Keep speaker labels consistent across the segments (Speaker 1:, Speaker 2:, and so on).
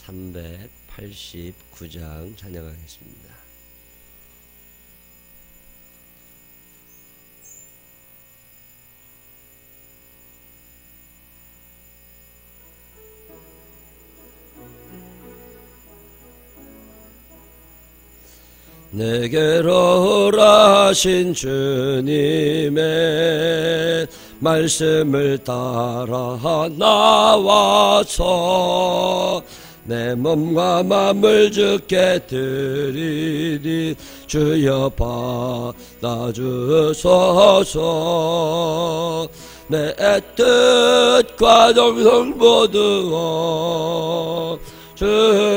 Speaker 1: 389장 찬양하겠습니다. 내게로 오라신 주님의 말씀을 따라 나와서 내 몸과 맘을 주께 드리니 주여 받아주소서. 내 뜻과 정성 모두 주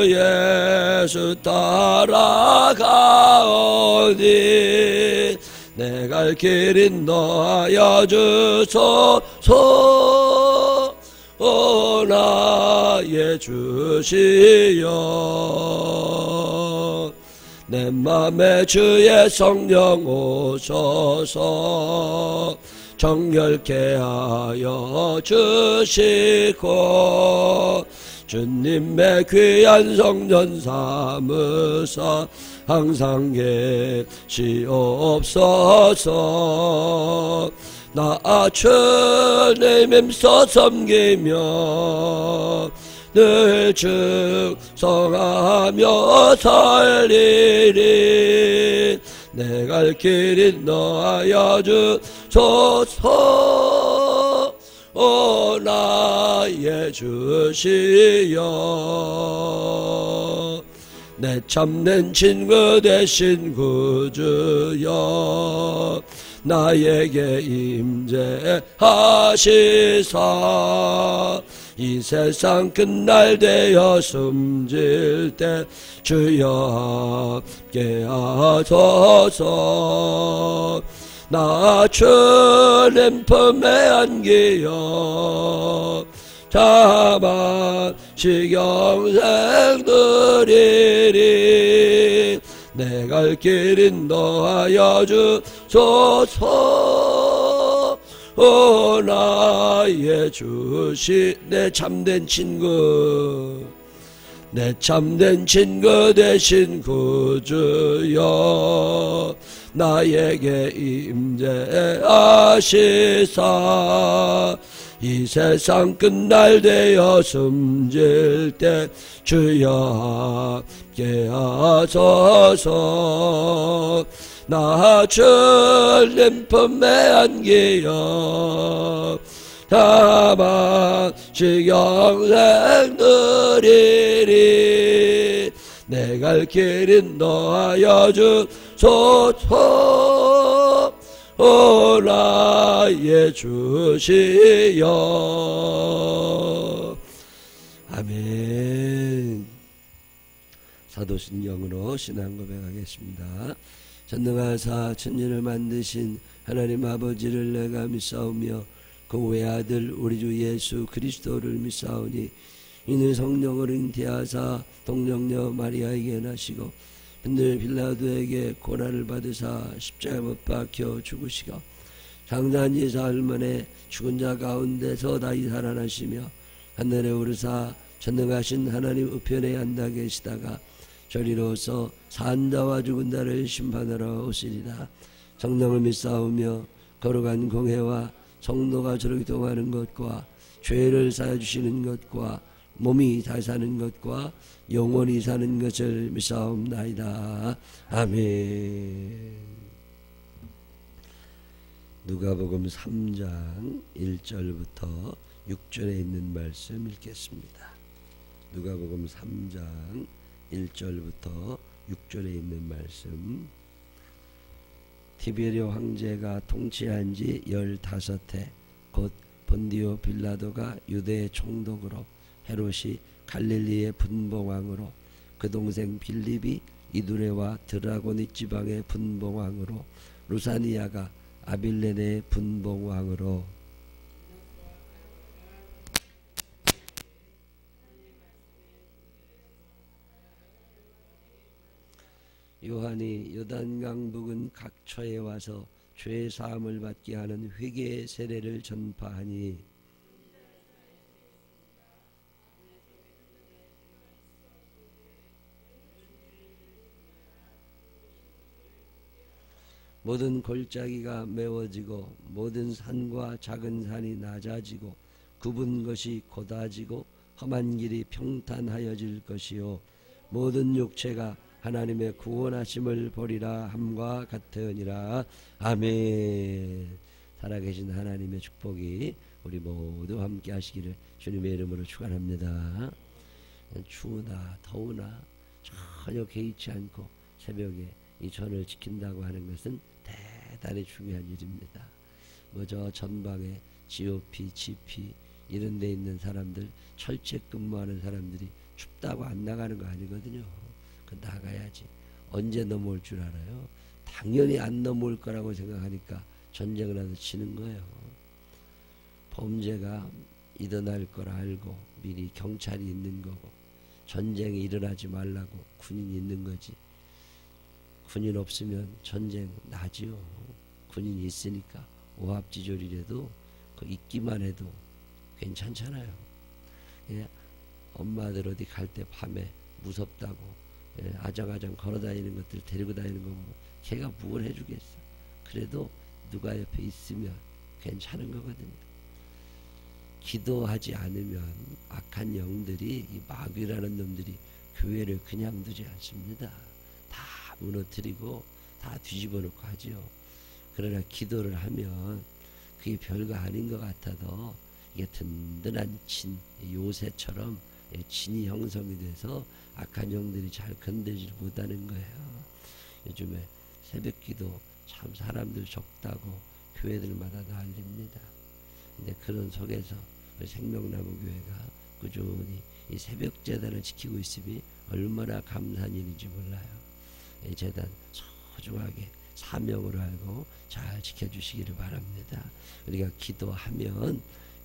Speaker 1: 예수 따라가오니 내 갈 길 인도하여 주소서. 오 나의 주시여 내 맘에 주의 성령 오셔서 정결케 하여 주시고 주님의 귀한 성전 삼으사 항상 계시옵소서. 나 주님 힘써 섬기며 늘 충성하며 살리리. 내 갈 길 인도하여 주소서. 오 나의 주시여 내 참된 친구 되신 구주여 나에게 임재하시사 이 세상 끝날 되어 숨질 때 주여 함께 하소서. 나 주님 품에 안기어 자만시 영생 누리리. 내 갈 길 인도하여 주소서. 오 나의 주시 내 참된 친구 내 참된 친구 되신 구주여 나에게 임재하시사 이 세상 끝날 되어 숨질 때 주여 함께 하소서. 나 주님 품에 안기어 다만시 영생 누리리. 내 갈 길 인도하여 주소서. 오 나의 주시여. 아멘. 사도신경으로 신앙 고백하겠습니다. 전능하사 천지를 만드신 하나님 아버지를 내가 믿사오며 그 외아들 우리 주 예수 그리스도를 믿사오니 이는 성령을 잉태하사 동정녀 마리아에게 나시고 본디오 빌라도에게 고난을 받으사 십자가에 못 박혀 죽으시고 장사한 지 사흘 만에 죽은 자 가운데서 다시 살아나시며 하늘에 오르사 전능하신 하나님 우편에 앉아 계시다가 저리로서 산 자와 죽은 자를 심판하러 오시리라. 성령을 믿사오며 거룩한 공회와 성도가 저렇게 동하는 것과 죄를 사여주시는 것과 몸이 다시 사는 것과 영원히 사는 것을 믿사옵나이다. 아멘. 누가복음 3장 1절부터 6절에 있는 말씀 읽겠습니다. 누가복음 3장 1절부터 6절에 있는 말씀. 티베리오 황제가 통치한 지 15해 곧 본디오 빌라도가 유대의 총독으로 헤롯이 갈릴리의 분봉왕으로 그 동생 빌립이 이두레와 드라고니 지방의 분봉왕으로 루사니아가 아빌레네의 분봉왕으로 요한이 요단강 부근 각처에 와서 죄 사함을 받게 하는 회개의 세례를 전파하니 모든 골짜기가 메워지고 모든 산과 작은 산이 낮아지고 굽은 것이 곧아지고 험한 길이 평탄하여질 것이요 모든 육체가 하나님의 구원하심을 보리라 함과 같으니라. 아멘. 살아계신 하나님의 축복이 우리 모두 함께 하시기를 주님의 이름으로 축원합니다. 추우나 더우나 전혀 개의치 않고 새벽에 이 전을 지킨다고 하는 것은 대단히 중요한 일입니다. 뭐 저 전방에 GOP, GP 이런 데 있는 사람들, 철책 근무하는 사람들이 춥다고 안 나가는 거 아니거든요. 그 나가야지. 언제 넘어올 줄 알아요? 당연히 안 넘어올 거라고 생각하니까 전쟁을 하서 치는 거예요. 범죄가 일어날 걸 알고 미리 경찰이 있는 거고 전쟁이 일어나지 말라고 군인이 있는 거지. 군인 없으면 전쟁 나지요. 군인이 있으니까 오합지졸이라도 그 있기만 해도 괜찮잖아요. 예, 엄마들 어디 갈 때 밤에 무섭다고 아장아장 걸어다니는 것들 데리고 다니는 거 보면 걔가 뭘 해주겠어. 그래도 누가 옆에 있으면 괜찮은 거거든요. 기도하지 않으면 악한 영들이 이 마귀라는 놈들이 교회를 그냥 두지 않습니다. 다 무너뜨리고 다 뒤집어 놓고 하지요. 그러나 기도를 하면 그게 별거 아닌 것 같아도 이게 든든한 진, 요새처럼 진이 형성이 돼서 악한 영들이 잘 건들지 못하는 거예요. 요즘에 새벽기도 참 사람들 적다고 교회들마다 난립니다. 근데 그런 속에서 생명나무교회가 꾸준히 이 새벽재단을 지키고 있음이 얼마나 감사한 일인지 몰라요. 이 재단 소중하게 사명으로 알고 잘 지켜주시기를 바랍니다. 우리가 기도하면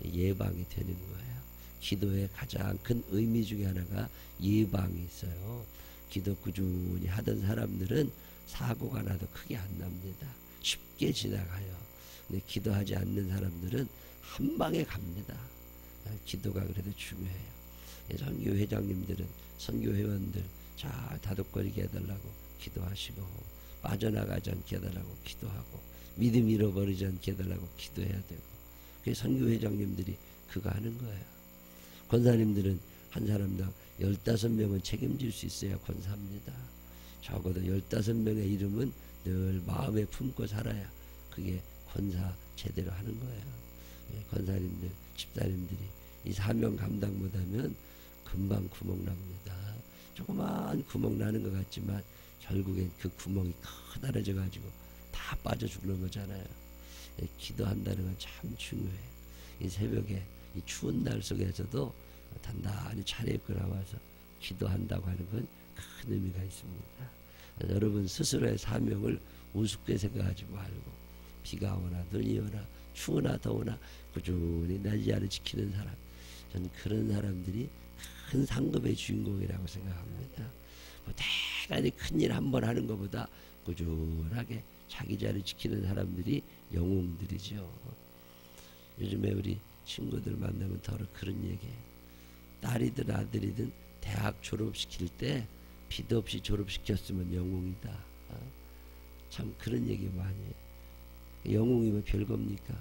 Speaker 1: 예방이 되는 거예요. 기도의 가장 큰 의미 중에 하나가 예방이 있어요. 기도 꾸준히 하던 사람들은 사고가 나도 크게 안 납니다. 쉽게 지나가요. 근데 기도하지 않는 사람들은 한 방에 갑니다. 기도가 그래도 중요해요. 선교 회장님들은 선교 회원들 잘 다독거리게 해달라고 기도하시고 빠져나가지 않게 해달라고 기도하고 믿음 잃어버리지 않게 해달라고 기도해야 되고 그래서 선교 회장님들이 그거 하는 거예요. 권사님들은 한 사람당 15명은 책임질 수 있어야 권사입니다. 적어도 15명의 이름은 늘 마음에 품고 살아야 그게 권사 제대로 하는 거예요. 권사님들, 집사님들이 이 사명 감당 못하면 금방 구멍 납니다. 조그만 구멍 나는 것 같지만 결국엔 그 구멍이 커다래져 가지고 다 빠져 죽는 거잖아요. 기도한다는 건 참 중요해요. 이 새벽에 이 추운 날 속에서도 단단히 차려입고 나와서 기도한다고 하는 건 큰 의미가 있습니다. 여러분 스스로의 사명을 우습게 생각하지 말고 비가 오나 눈이 오나 추우나 더우나 꾸준히 날짜를 지키는 사람, 저는 그런 사람들이 큰 상급의 주인공이라고 생각합니다. 뭐 대단히 큰일 한 번 하는 것보다 꾸준하게 자기 자리 지키는 사람들이 영웅들이죠. 요즘에 우리 친구들 만나면 더러 그런 얘기해요. 딸이든 아들이든 대학 졸업시킬 때 비도 없이 졸업시켰으면 영웅이다. 참 그런 얘기 많이 해요. 영웅이면 별겁니까?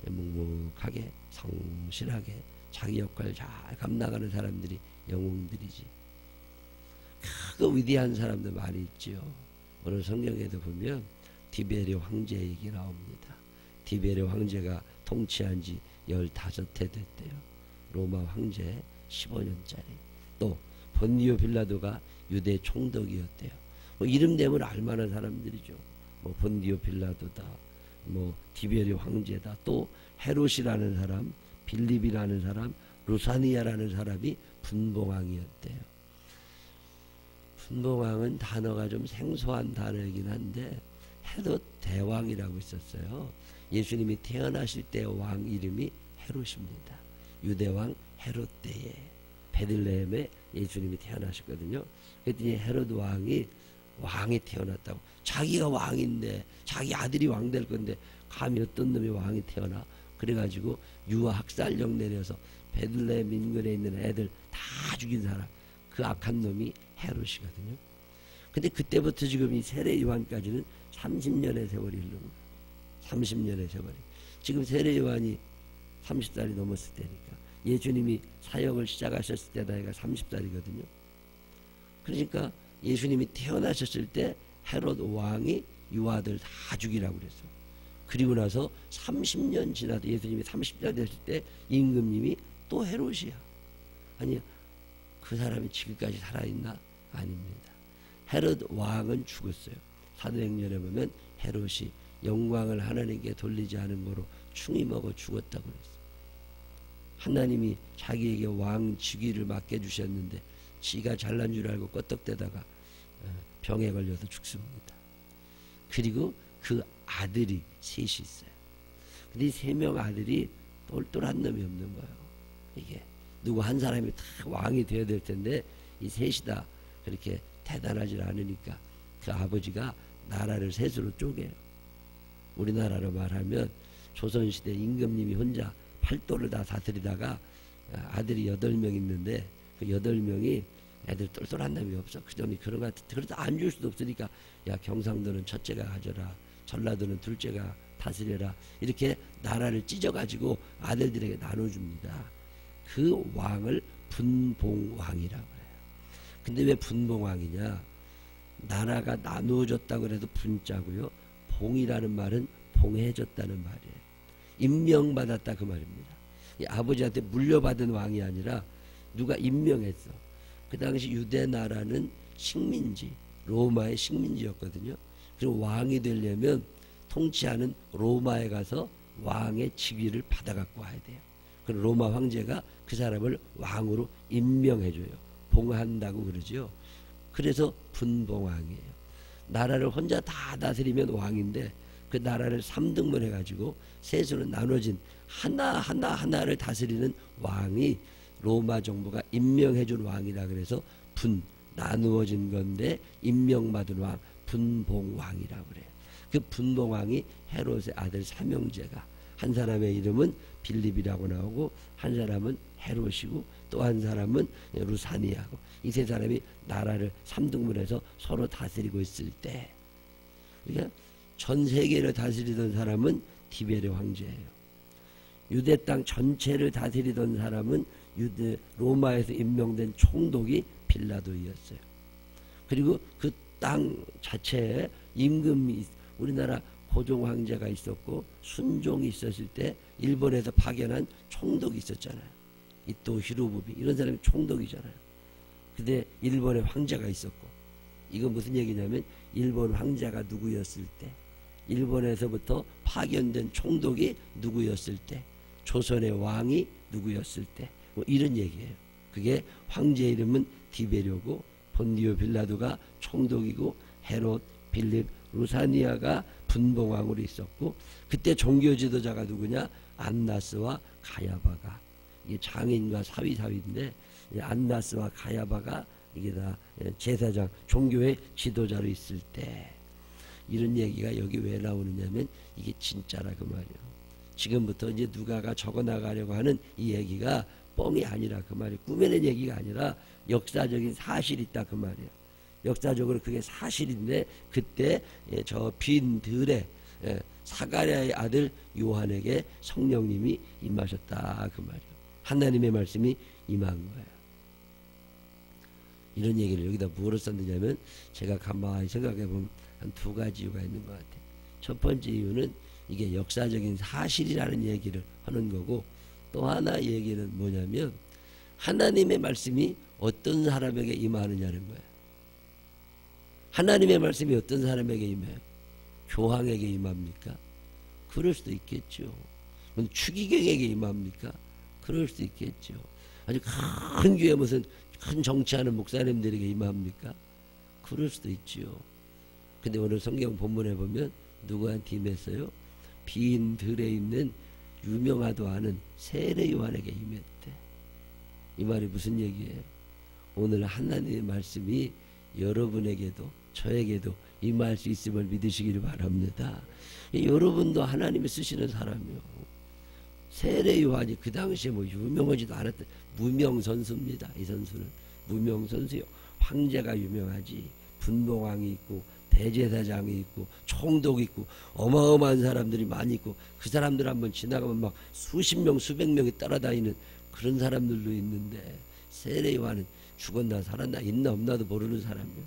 Speaker 1: 묵묵하게 성실하게 자기 역할 잘 감당하는 사람들이 영웅들이지. 크고 위대한 사람도 많이 있지요. 오늘 성경에도 보면 디베르 황제 얘기 나옵니다. 디베르 황제가 통치한 지 15해 됐대요. 로마 황제 15년짜리. 또 본디오 빌라도가 유대 총독이었대요. 뭐 이름 되면 알만한 사람들이죠. 뭐 본디오 빌라도다, 뭐 디베르 황제다, 또 헤롯이라는 사람, 빌립이라는 사람, 루사니아라는 사람이 분봉왕이었대요. 분봉왕은 단어가 좀 생소한 단어이긴 한데 헤롯 대왕이라고 있었어요. 예수님이 태어나실 때 왕 이름이 헤롯입니다. 유대왕 헤롯 때에 베들레헴에 예수님이 태어나셨거든요. 그랬더니 헤롯 왕이 태어났다고. 자기가 왕인데 자기 아들이 왕 될 건데 감히 어떤 놈이 왕이 태어나. 그래가지고 유아 학살령 내려서 베들레헴 인근에 있는 애들 다 죽인 사람, 그 악한 놈이 헤롯이거든요. 근데 그때부터 지금 이 세례 요한까지는 30년의 세월이 흐른 거예요. 30년의 세월이. 지금 세례 요한이 30살이 넘었을 때니까 예수님이 사역을 시작하셨을 때다 얘가 30살이거든요. 그러니까 예수님이 태어나셨을 때 헤롯 왕이 유아들 다 죽이라고 그랬어. 그리고 나서 30년 지나도 예수님이 30살 됐을 때 임금님이 또 헤롯이야. 아니 그 사람이 지금까지 살아있나? 아닙니다. 헤롯 왕은 죽었어요. 사도행전에 보면 헤롯이 영광을 하나님께 돌리지 않은 거로 충이 먹어 죽었다고 그랬어요. 하나님이 자기에게 왕 즉위를 맡겨주셨는데 지가 잘난 줄 알고 껐떡대다가 병에 걸려서 죽습니다. 그리고 그 아들이 셋이 있어요. 근데 이 3명 아들이 똘똘한 놈이 없는 거예요. 이게 누구 한 사람이 다 왕이 되어야 될 텐데 이 셋이 다 그렇게 대단하지 않으니까 그 아버지가 나라를 셋으로 쪼개요. 우리나라로 말하면 조선시대 임금님이 혼자 팔도를 다 다스리다가 아들이 8명 있는데 그 8명이 애들 똘똘한 놈이 없어. 그 놈이 그런 것 같아. 그래도 안 줄 수도 없으니까 야 경상도는 첫째가 가져라, 전라도는 둘째가 다스려라, 이렇게 나라를 찢어가지고 아들들에게 나눠줍니다. 그 왕을 분봉왕이라고 해요. 근데 왜 분봉왕이냐? 나라가 나누어졌다고 해도 분자고요, 봉이라는 말은 봉해졌다는 말이에요. 임명받았다 그 말입니다. 이 아버지한테 물려받은 왕이 아니라 누가 임명했어. 그 당시 유대 나라는 식민지, 로마의 식민지였거든요. 그리고 왕이 되려면 통치하는 로마에 가서 왕의 직위를 받아갖고 와야 돼요. 그럼 로마 황제가 그 사람을 왕으로 임명해줘요. 봉한다고 그러죠. 그래서 분봉왕이에요. 나라를 혼자 다 다스리면 왕인데 그 나라를 3등분 해가지고 셋으로 나눠진 하나를 다스리는 왕이 로마 정부가 임명해준 왕이라 그래서 나누어진 건데 임명받은 왕, 분봉왕이라고 그래요. 그 분봉왕이 헤롯의 아들 삼형제가, 한 사람의 이름은 빌립이라고 나오고 한 사람은 헤롯이고 또 한 사람은 루사니아고, 이 3사람이 나라를 3등분해서 서로 다스리고 있을 때, 그러니까 전 세계를 다스리던 사람은 디베르 황제예요. 유대 땅 전체를 다스리던 사람은 로마에서 임명된 총독이 빌라도이었어요. 그리고 그 땅 자체에 임금이, 우리나라 고종 황제가 있었고 순종이 있었을 때 일본에서 파견한 총독이 있었잖아요. 이토 히로부미, 이런 사람이 총독이잖아요. 근데 일본에 황제가 있었고, 이건 무슨 얘기냐면 일본 황제가 누구였을 때, 일본에서부터 파견된 총독이 누구였을 때, 조선의 왕이 누구였을 때, 뭐 이런 얘기예요. 그게 황제 이름은 디베료고 본디오 빌라도가 총독이고 헤롯, 빌립, 루사니아가 분봉왕으로 있었고, 그때 종교 지도자가 누구냐? 안나스와 가야바가, 이게 장인과 사위인데 안나스와 가야바가 이게 다 제사장, 종교의 지도자로 있을 때, 이런 얘기가 여기 왜 나오느냐면 이게 진짜라 그 말이에요. 지금부터 이제 누가가 적어나가려고 하는 이 얘기가 뻥이 아니라 그 말이에요. 꾸며낸 얘기가 아니라 역사적인 사실이 있다 그 말이에요. 역사적으로 그게 사실인데 그때 저 빈 들에 사가랴의 아들 요한에게 성령님이 임하셨다 그 말이에요. 하나님의 말씀이 임한 거예요. 이런 얘기를 여기다 뭐로 썼느냐면 제가 가만히 생각해보면 한 2가지 이유가 있는 것 같아요. 첫 번째 이유는 이게 역사적인 사실이라는 얘기를 하는 거고, 또 하나 얘기는 뭐냐면 하나님의 말씀이 어떤 사람에게 임하느냐는 거예요. 하나님의 말씀이 어떤 사람에게 임해요? 교황에게 임합니까? 그럴 수도 있겠죠. 추기경에게 임합니까? 그럴 수도 있겠죠. 아주 큰 교회 무슨 큰 정치하는 목사님들에게 임합니까? 그럴 수도 있죠. 근데 오늘 성경 본문에 보면 누구한테 임했어요? 빈 들에 있는 유명하도 않은 세례 요한에게 임했대. 이 말이 무슨 얘기예요? 오늘 하나님의 말씀이 여러분에게도 저에게도 임할 수 있음을 믿으시기를 바랍니다. 여러분도 하나님이 쓰시는 사람이요. 세례 요한이 그 당시에 뭐 유명하지도 않았던 무명 선수입니다. 이 선수는 무명 선수요. 황제가 유명하지 분봉왕이 있고 대제사장이 있고 총독이 있고 어마어마한 사람들이 많이 있고 그 사람들 한번 지나가면 막 수십 명 수백 명이 따라다니는 그런 사람들도 있는데 세례 요한은 죽었나 살았나 있나 없나도 모르는 사람이에요.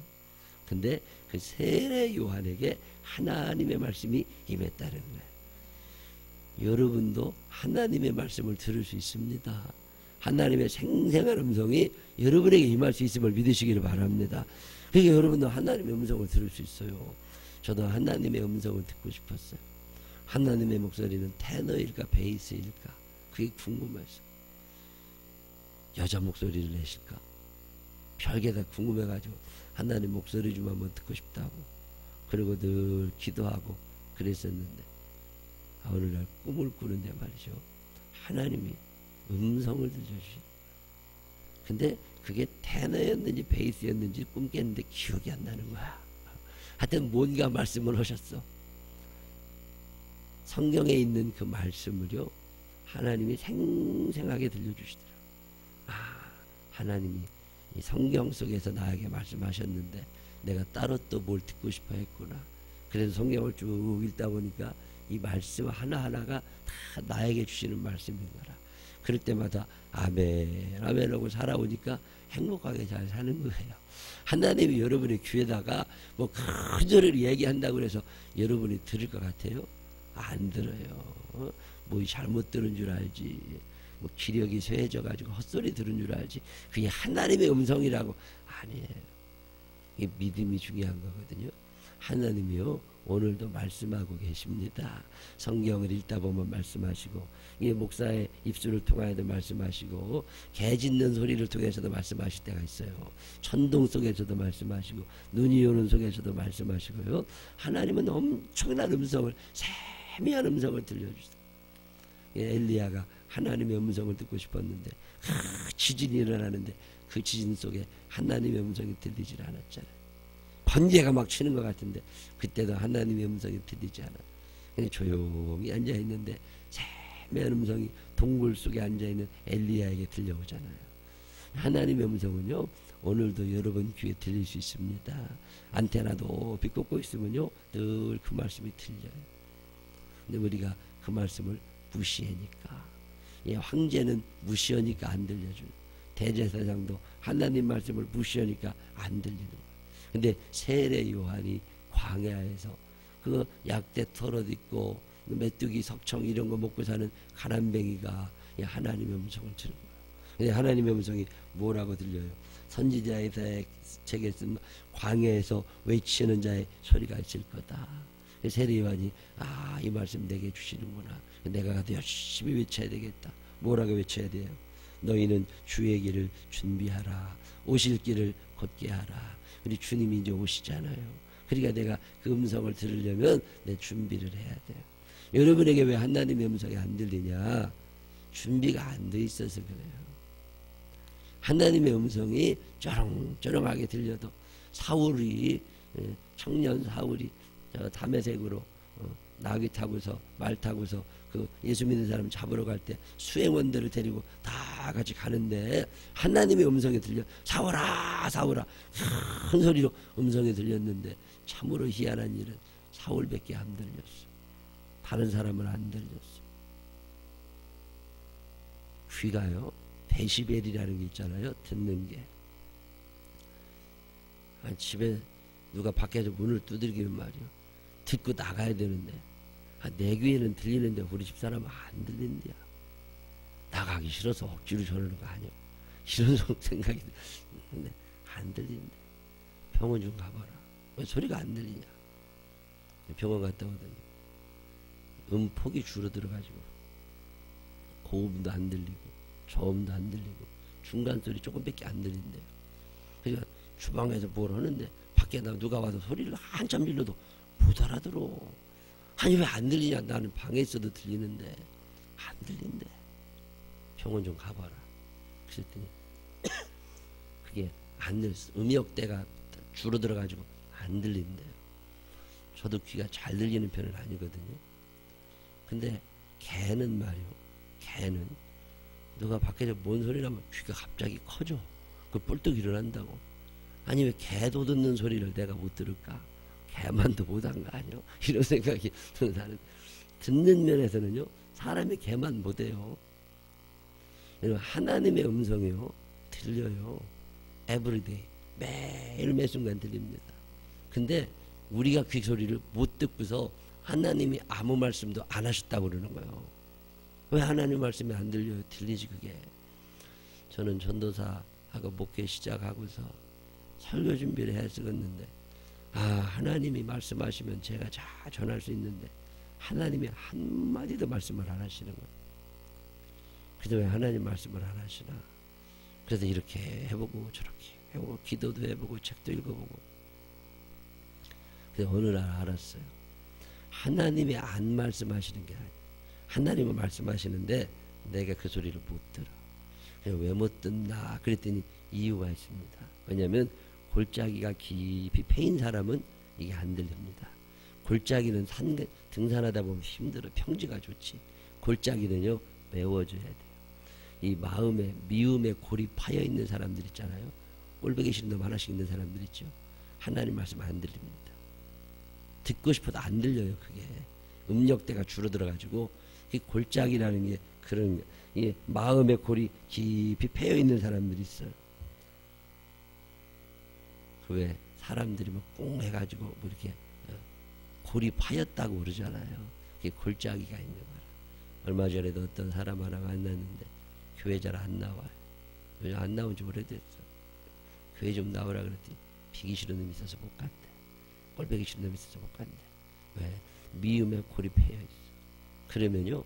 Speaker 1: 근데 그 세례 요한에게 하나님의 말씀이 임했다는 거예요. 여러분도 하나님의 말씀을 들을 수 있습니다. 하나님의 생생한 음성이 여러분에게 임할 수 있음을 믿으시기를 바랍니다. 그러니까 여러분도 하나님의 음성을 들을 수 있어요. 저도 하나님의 음성을 듣고 싶었어요. 하나님의 목소리는 테너일까 베이스일까 그게 궁금했어요. 여자 목소리를 내실까 별게 다 궁금해가지고 하나님 목소리 좀 한번 듣고 싶다고 그리고 늘 기도하고 그랬었는데 오늘날 꿈을 꾸는데 말이죠. 하나님이 음성을 들려주시. 근데 그게 테너였는지 베이스였는지 꿈깼는데 기억이 안 나는 거야. 하여튼 뭔가 말씀을 하셨어. 성경에 있는 그 말씀을요 하나님이 생생하게 들려주시더라. 하나님이 이 성경 속에서 나에게 말씀하셨는데 내가 따로 또 뭘 듣고 싶어 했구나. 그래서 성경을 쭉 읽다 보니까 이 말씀 하나하나가 다 나에게 주시는 말씀인 거라. 그럴 때마다 아멘 아멘 하고 살아오니까 행복하게 잘 사는 거예요. 하나님이 여러분의 귀에다가 뭐 큰 소리를 얘기한다고 해서 여러분이 들을 것 같아요? 안 들어요. 뭐 잘못 들은 줄 알지. 뭐 기력이 쇠해져가지고 헛소리 들은 줄 알지. 그게 하나님의 음성이라고. 아니에요. 이게 믿음이 중요한 거거든요. 하나님이요 오늘도 말씀하고 계십니다. 성경을 읽다 보면 말씀하시고 이 목사의 입술을 통하여도 말씀하시고 개 짖는 소리를 통해서도 말씀하실 때가 있어요. 천둥 속에서도 말씀하시고 눈이 오는 속에서도 말씀하시고요. 하나님은 엄청난 음성을 세미한 음성을 들려주세요. 엘리야가 하나님의 음성을 듣고 싶었는데 지진이 일어나는데 그 지진 속에 하나님의 음성이 들리질 않았잖아요. 번개가 막 치는 것 같은데 그때도 하나님의 음성이 들리지 않아요. 그냥 조용히 앉아있는데 세미한 음성이 동굴 속에 앉아있는 엘리야에게 들려오잖아요. 하나님의 음성은요 오늘도 여러분 귀에 들릴 수 있습니다. 안테나 높이 꽂고 있으면요 늘 그 말씀이 들려요. 근데 우리가 그 말씀을 무시하니까 황제는 무시하니까 안 들려줘요. 대제사장도 하나님 말씀을 무시하니까 안 들리는 거예요. 근데 세례 요한이 광야에서 그 약대 털옷 입고 메뚜기 석청 이런 거 먹고 사는 가난뱅이가 하나님의 음성을 들은 거예요. 근데 하나님의 음성이 뭐라고 들려요? 선지자 이사야의 책에 쓴 광야에서 외치는 자의 소리가 있을 거다. 세례 요한이 이 말씀 내게 주시는구나. 내가 가도 열심히 외쳐야 되겠다. 뭐라고 외쳐야 돼요? 너희는 주의 길을 준비하라. 오실 길을 곧게 하라. 우리 주님이 이제 오시잖아요. 그러니까 내가 그 음성을 들으려면 내 준비를 해야 돼요. 여러분에게 왜 하나님의 음성이 안 들리냐? 준비가 안 돼 있어서 그래요. 하나님의 음성이 쩌렁쩌렁하게 들려도 사울이 청년 사울이 다메섹으로 나귀 타고서 말 타고서 그 예수 믿는 사람 잡으러 갈 때 수행원들을 데리고 다 같이 가는데 하나님의 음성이 들려 사울아 사울아 큰 소리로 음성이 들렸는데 참으로 희한한 일은 사울밖에 안 들렸어. 다른 사람은 안 들렸어. 귀가요 데시벨이라는 게 있잖아요. 듣는 게. 집에 누가 밖에서 문을 두들기는 말이요. 듣고 나가야 되는데 내 귀에는 들리는데 우리 집사람은 안 들린대요. 나가기 싫어서 억지로 저러는 거 아니야. 이런 생각이 드는데 안 들린대. 병원 좀 가봐라. 왜 소리가 안 들리냐. 병원 갔다 오더니 음폭이 줄어들어가지고 고음도 안 들리고 저음도 안 들리고 중간 소리 조금밖에 안 들린대요. 그러니까 주방에서 뭘 하는데 밖에 누가 와도 소리를 한참 질러도 못 알아들어. 아니 왜 안 들리냐. 나는 방에 있어도 들리는데 안 들린대. 병원 좀 가봐라. 그랬더니 그게 안 들렸어. 음역대가 줄어들어가지고 안 들린대요. 저도 귀가 잘 들리는 편은 아니거든요. 근데 개는 말이요. 개는 누가 밖에서 뭔 소리 나면 귀가 갑자기 커져. 그 뿔떡 일어난다고. 아니 왜 개도 듣는 소리를 내가 못 들을까? 개만도 못한 거 아니요? 이런 생각이 나는. 듣는 면에서는요, 사람이 개만 못해요. 하나님의 음성이요, 들려요. everyday, 매일 매순간 들립니다. 근데 우리가 그 소리를 못 듣고서 하나님이 아무 말씀도 안 하셨다고 그러는 거예요. 왜 하나님 말씀이 안 들려요? 들리지 그게. 저는 전도사하고 목회 시작하고서 설교 준비를 했었는데, 하나님이 말씀하시면 제가 잘 전할 수 있는데 하나님이 한마디도 말씀을 안 하시는 거예요. 그래서 왜 하나님 말씀을 안 하시나? 그래서 이렇게 해보고 저렇게 해보고 기도도 해보고 책도 읽어보고. 그래서 어느 날 알았어요. 하나님이 안 말씀하시는 게 아니에요. 하나님은 말씀하시는데 내가 그 소리를 못 들어. 왜 못 듣나? 그랬더니 이유가 있습니다. 왜냐하면 골짜기가 깊이 패인 사람은 이게 안 들립니다. 골짜기는 등산하다 보면 힘들어. 평지가 좋지. 골짜기는요, 메워줘야 돼요. 이 마음에 미움에 골이 파여 있는 사람들 있잖아요. 꼴보기 싫은 놈 하나씩 있는 사람들 있죠. 하나님 말씀 안 들립니다. 듣고 싶어도 안 들려요. 그게 음역대가 줄어들어가지고 이 골짜기라는 게 그런 이 마음의 골이 깊이 패여 있는 사람들이 있어요. 왜 사람들이 뭐 꽁 해가지고 뭐 이렇게 골이 파였다고 그러잖아요. 그게 골짜기가 있는 거라. 얼마 전에도 어떤 사람 하나 만났는데 교회 잘 안 나와요. 왜 안 나온 지 오래됐어. 교회 좀 나오라 그랬더니 비기 싫은 놈이 있어서 못 간대. 꼴보기 싫은 놈이 있어서 못 간대. 왜? 미움에 골이 패여 있어. 그러면요,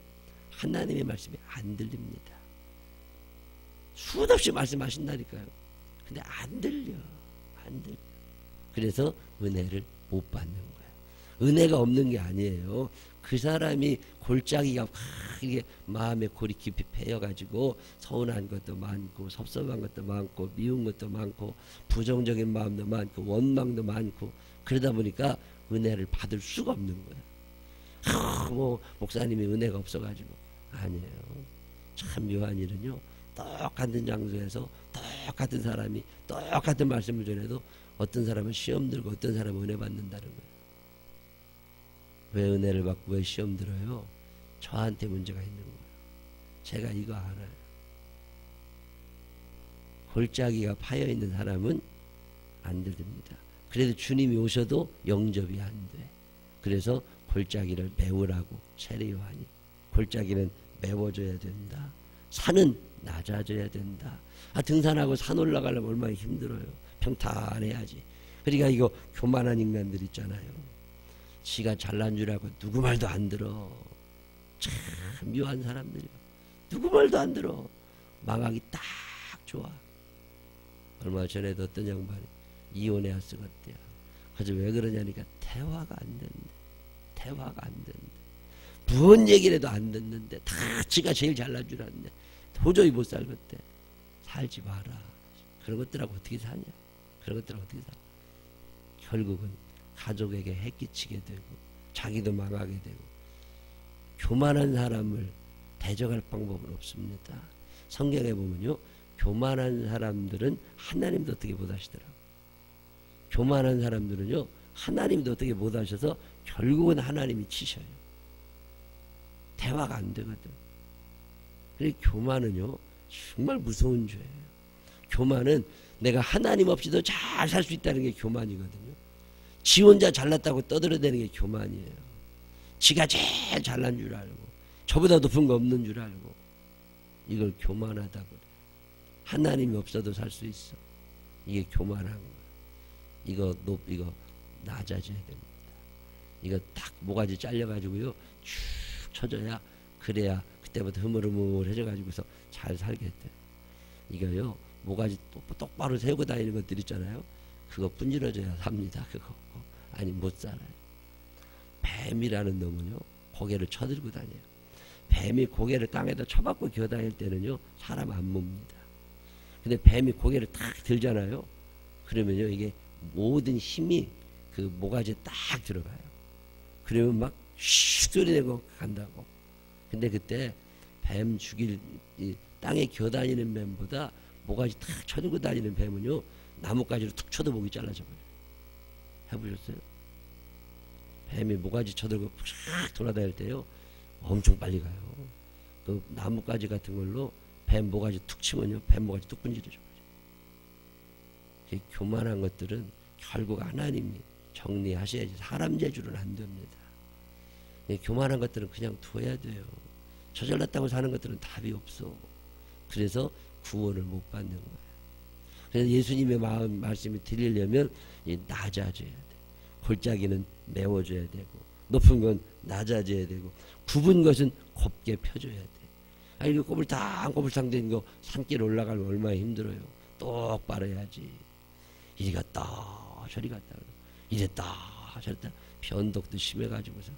Speaker 1: 하나님의 말씀이 안 들립니다. 수도 없이 말씀하신다니까요. 근데 안 들려. 안 들려. 그래서 은혜를 못 받는 거야. 은혜가 없는 게 아니에요. 그 사람이 골짜기가 이게 마음의 골이 깊이 패여가지고 서운한 것도 많고 섭섭한 것도 많고 미운 것도 많고 부정적인 마음도 많고 원망도 많고 그러다 보니까 은혜를 받을 수가 없는 거야. 뭐 목사님이 은혜가 없어가지고 아니에요. 참 묘한 일은요, 똑같은 장소에서 똑같은 사람이 똑같은 말씀을 전해도 어떤 사람은 시험 들고 어떤 사람은 은혜 받는다는 거예요. 왜 은혜를 받고 왜 시험 들어요? 저한테 문제가 있는 거예요. 제가 이거 알아요. 골짜기가 파여있는 사람은 안 들립니다. 그래도 주님이 오셔도 영접이 안 돼. 그래서 골짜기를 메우라고 세례요한이. 골짜기는 메워줘야 된다. 산은 낮아져야 된다. 등산하고 산 올라가려면 얼마나 힘들어요. 평탄해야지. 그러니까 이거 교만한 인간들 있잖아요. 지가 잘난 줄 알고 누구 말도 안 들어. 참 묘한 사람들이요. 누구 말도 안 들어. 망하기 딱 좋아. 얼마 전에도 어떤 양반이 이혼해야 쓰겄대요. 그래서 왜 그러냐니까 대화가 안 된대. 대화가 안 된대. 무슨 얘기를 해도 안 듣는데 다 지가 제일 잘난 줄 아는데 도저히 못 살겠대. 살지 마라. 그런 것들하고 어떻게 사냐. 그런 것들하고 어떻게 사냐. 결국은 가족에게 해끼치게 되고 자기도 망하게 되고. 교만한 사람을 대적할 방법은 없습니다. 성경에 보면요, 교만한 사람들은 하나님도 어떻게 못하시더라고요. 교만한 사람들은요, 하나님도 어떻게 못하셔서 결국은 하나님이 치셔요. 대화가 안 되거든. 그래서 교만은요, 정말 무서운 죄예요. 교만은 내가 하나님 없이도 잘 살 수 있다는 게 교만이거든요. 지 혼자 잘났다고 떠들어대는 게 교만이에요. 지가 제일 잘난 줄 알고 저보다 높은 거 없는 줄 알고 이걸 교만하다고 그래. 하나님이 없어도 살 수 있어. 이게 교만한 거예요. 이거 낮아져야 됩니다. 이거 딱 모가지 잘려가지고요 쭉 쳐져야 그래야 그때부터 흐물흐물해져 가지고서 잘 살게 돼. 이거요 모가지 똑바로 세우고 다니는 것들 있잖아요. 그거 분질러져야 삽니다. 그거 아니 못 살아요. 뱀이라는 놈은요 고개를 쳐들고 다녀요. 뱀이 고개를 땅에다 쳐박고 기어다닐 때는요 사람 안 봅니다. 근데 뱀이 고개를 딱 들잖아요. 그러면요 이게 모든 힘이 그 모가지에 딱 들어가요. 그러면 막 슉 소리 내고 간다고. 근데 그때 뱀 죽일 땅에 기어다니는 뱀보다 모가지 딱 쳐들고 다니는 뱀은요 나뭇가지로 툭 쳐도 목이 잘라져 버려요. 해보셨어요? 뱀이 모가지 쳐들고 쫙 돌아다닐 때요 엄청 빨리 가요. 그 나뭇가지 같은 걸로 뱀 모가지 툭 치면요 뱀 모가지 뚝 분질러져 버려요. 교만한 것들은 결국 하나님이 정리하셔야지 사람 재주는 안 됩니다. 교만한 것들은 그냥 둬야 돼요. 저질렀다고 사는 것들은 답이 없어. 그래서 구원을 못 받는 거예요. 그래서 예수님의 말씀이 들리려면 낮아져야 돼. 골짜기는 메워줘야 되고 높은 건 낮아져야 되고 굽은 것은 곱게 펴줘야 돼. 아니 그 꼬불탕꼬불탕 된 거 산길 올라가면 얼마나 힘들어요. 똑바로 해야지. 이리 갔다 저리 갔다 이랬다 저랬다 변덕도 심해가지고서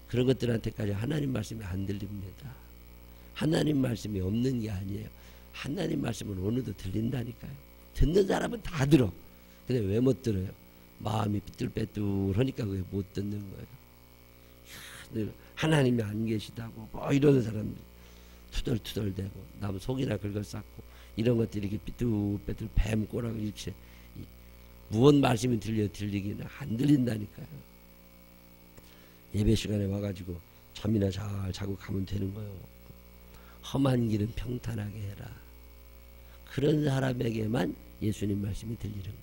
Speaker 1: 그런 것들한테까지 하나님 말씀이 안 들립니다. 하나님 말씀이 없는 게 아니에요. 하나님 말씀은 오늘도 들린다니까요. 듣는 사람은 다 들어. 근데 왜 못 들어요? 마음이 삐뚤빼뚤하니까 그게 못 듣는 거예요. 하나님이 안 계시다고 뭐 이러는 사람들 투덜투덜대고 남 속이나 긁어쌌고 이런 것들이 이렇게 삐뚤빼뚤 뱀 꼬라고 이렇게 무언 말씀이 들리기는 안 들린다니까요. 예배 시간에 와가지고 잠이나 잘 자고 가면 되는 거예요. 험한 길은 평탄하게 해라. 그런 사람에게만 예수님 말씀이 들리는 거예요.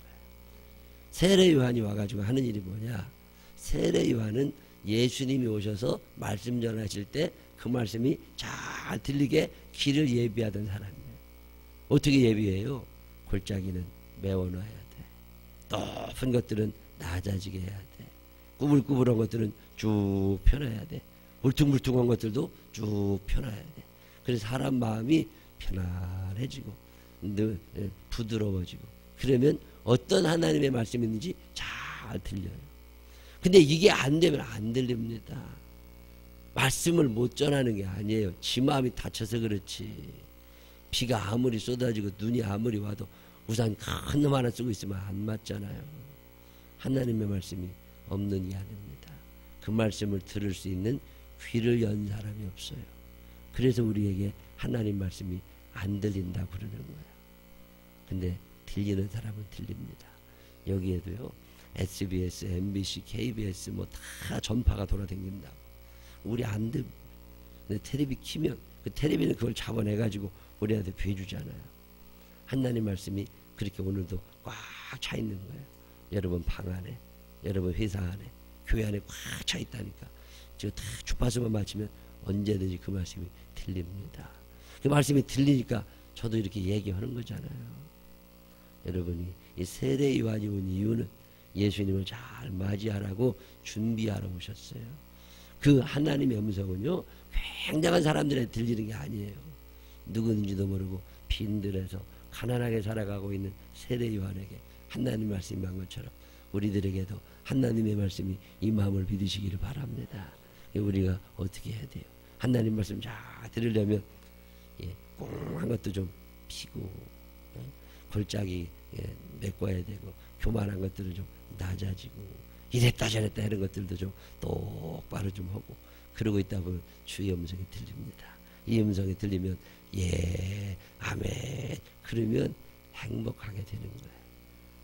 Speaker 1: 세례 요한이 와가지고 하는 일이 뭐냐? 세례 요한은 예수님이 오셔서 말씀 전하실 때 그 말씀이 잘 들리게 길을 예비하던 사람이에요. 어떻게 예비해요? 골짜기는 메워놔야 돼. 높은 것들은 낮아지게 해야 돼. 꾸불꾸불한 것들은 쭉 펴놔야 돼. 울퉁불퉁한 것들도 쭉 펴놔야 돼. 그래서 사람 마음이 편안해지고 부드러워지고 그러면 어떤 하나님의 말씀이 있는지 잘 들려요. 근데 이게 안 되면 안 들립니다. 말씀을 못 전하는 게 아니에요. 지 마음이 다쳐서 그렇지. 비가 아무리 쏟아지고 눈이 아무리 와도 우산 큰 놈 하나 쓰고 있으면 안 맞잖아요. 하나님의 말씀이 없는 게 아닙니다. 그 말씀을 들을 수 있는 귀를 연 사람이 없어요. 그래서 우리에게 하나님 말씀이 안 들린다 그러는 거예요. 근데 들리는 사람은 들립니다. 여기에도요 SBS, MBC, KBS 뭐 다 전파가 돌아다닌다고. 우리 안 듣. 근데 텔레비 키면 그 텔레비는 그걸 잡아내가지고 우리한테 배주잖아요. 하나님 말씀이 그렇게 오늘도 꽉 차 있는 거예요. 여러분 방 안에, 여러분 회사 안에, 교회 안에 꽉 차 있다니까. 지금 다 주파수만 맞추면 언제든지 그 말씀이 들립니다. 그 말씀이 들리니까 저도 이렇게 얘기하는 거잖아요. 여러분이 이 세례 요한이 온 이유는 예수님을 잘 맞이하라고 준비하러 오셨어요. 그 하나님의 음성은요 굉장한 사람들에 들리는 게 아니에요. 누구인지도 모르고 빈들에서 가난하게 살아가고 있는 세례 요한에게 하나님 말씀이 임한 것처럼 우리들에게도 하나님의 말씀이 이 마음을 믿으시기를 바랍니다. 우리가 어떻게 해야 돼요? 하나님 말씀 잘 들으려면 꽁한 것도 좀 피고 골짜기 메꿔야 되고 교만한 것들은 좀 낮아지고 이랬다 저랬다 이런 것들도 좀 똑바로 좀 하고 그러고 있다 보면 주의 음성이 들립니다. 이 음성이 들리면 예 아멘 그러면 행복하게 되는 거예요.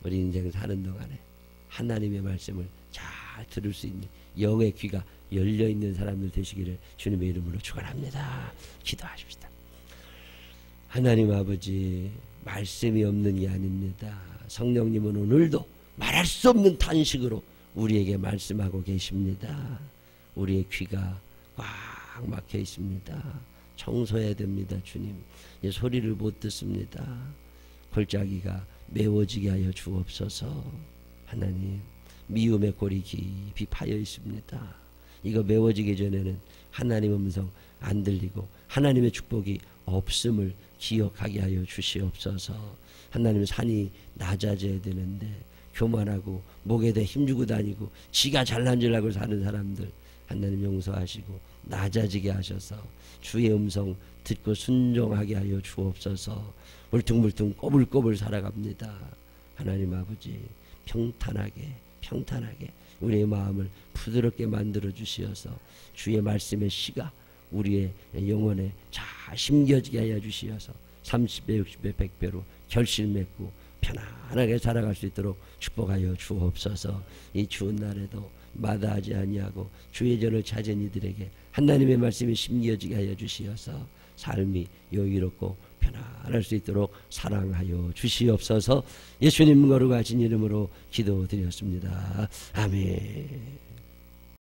Speaker 1: 우리 인생 사는 동안에 하나님의 말씀을 잘 들을 수 있는 영의 귀가 열려있는 사람들 되시기를 주님의 이름으로 축원합니다. 기도하십시다. 하나님 아버지 말씀이 없는 게 아닙니다. 성령님은 오늘도 말할 수 없는 탄식으로 우리에게 말씀하고 계십니다. 우리의 귀가 꽉 막혀 있습니다. 청소해야 됩니다. 주님 소리를 못 듣습니다. 골짜기가 메워지게 하여 주옵소서. 하나님 미움의 골이 깊이 파여 있습니다. 이거 메워지기 전에는 하나님 음성 안 들리고 하나님의 축복이 없음을 기억하게 하여 주시옵소서. 하나님 산이 낮아져야 되는데 교만하고 목에 대 힘주고 다니고 지가 잘난 줄 알고 사는 사람들 하나님 용서하시고 낮아지게 하셔서 주의 음성 듣고 순종하게 하여 주옵소서. 울퉁불퉁 꼬불꼬불 살아갑니다. 하나님 아버지 평탄하게 우리의 마음을 부드럽게 만들어 주시어서 주의 말씀의 씨가 우리의 영혼에 잘 심겨지게 하여 주시어서 30배 60배 100배로 결실 맺고 편안하게 살아갈 수 있도록 축복하여 주옵소서. 이 추운 날에도 마다하지 아니하고 주의 전을 찾은 이들에게 하나님의 말씀이 심겨지게 하여 주시어서 삶이 여유롭고 편안할 수 있도록 사랑하여 주시옵소서. 예수님 거룩하신 이름으로 기도드렸습니다. 아멘.